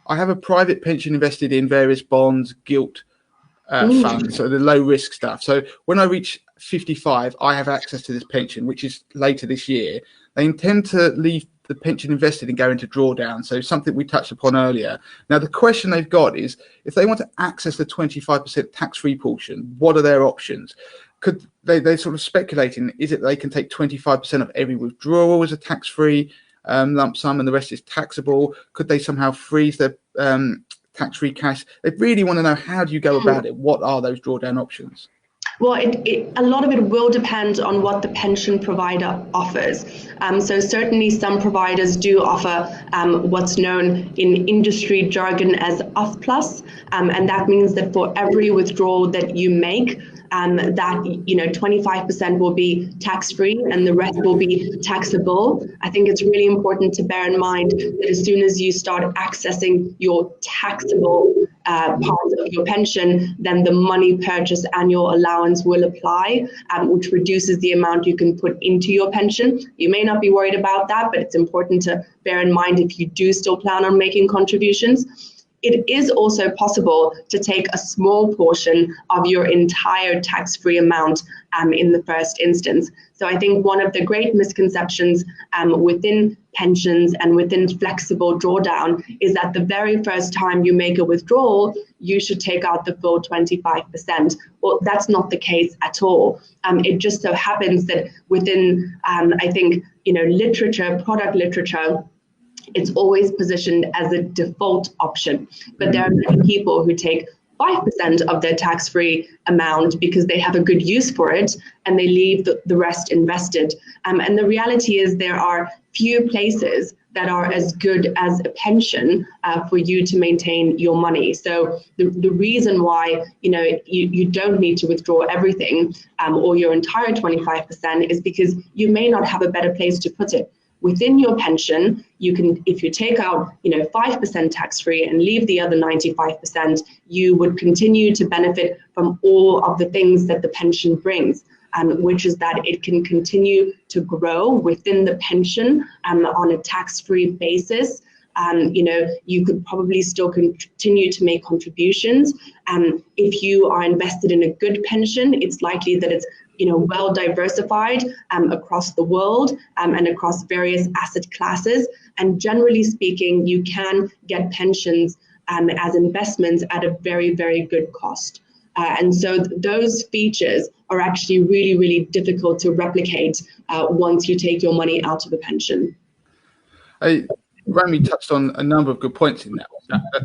I have a private pension invested in various bonds, gilt funds, so the low risk stuff. So when I reach 55, I have access to this pension, which is later this year. They intend to leave the pension invested and go into drawdown. So something we touched upon earlier. Now, the question they've got is if they want to access the 25% tax-free portion, what are their options? Could they sort of speculating, is it they can take 25% of every withdrawal as a tax-free lump sum and the rest is taxable? Could they somehow freeze their tax-free cash? They really want to know, how do you go about it? What are those drawdown options? Well, a lot of it will depend on what the pension provider offers. So certainly some providers do offer what's known in industry jargon as OFF+, and that means that for every withdrawal that you make, that 25% will be tax-free and the rest will be taxable. I think it's really important to bear in mind that as soon as you start accessing your taxable part of your pension, then the money purchase annual allowance will apply, which reduces the amount you can put into your pension. You may not be worried about that, but it's important to bear in mind if you do still plan on making contributions. It is also possible to take a small portion of your entire tax-free amount in the first instance. So I think one of the great misconceptions within pensions and within flexible drawdown is that the very first time you make a withdrawal, you should take out the full 25%. Well, that's not the case at all. It just so happens that within, I think, literature, product literature, it's always positioned as a default option. But there are many people who take 5% of their tax-free amount because they have a good use for it and they leave the rest invested. And the reality is there are few places that are as good as a pension for you to maintain your money. So the reason why you don't need to withdraw everything or your entire 25% is because you may not have a better place to put it. Within your pension, you can, if you take out 5% tax-free and leave the other 95%, you would continue to benefit from all of the things that the pension brings, which is that it can continue to grow within the pension on a tax-free basis. You could probably still continue to make contributions. If you are invested in a good pension, it's likely that it's well diversified across the world and across various asset classes. And generally speaking, you can get pensions as investments at a very, very good cost. And so those features are actually really, really difficult to replicate once you take your money out of a pension. Romy touched on a number of good points in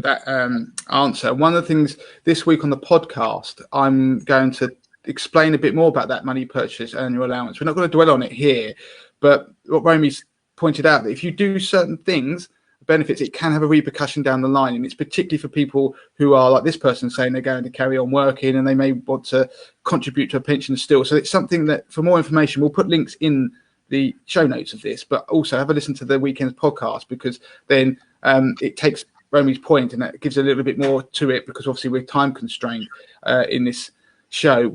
that answer. One of the things this week on the podcast, I'm going to explain a bit more about that money purchase annual allowance. We're not going to dwell on it here, but what Romy's pointed out, that if you do certain things, benefits, it can have a repercussion down the line. And it's particularly for people who are like this person saying they're going to carry on working and they may want to contribute to a pension still. So it's something that, for more information, we'll put links in the show notes of this, but also have a listen to the weekend's podcast, because then it takes Romy's point and that gives a little bit more to it, because obviously we're time constrained in this show.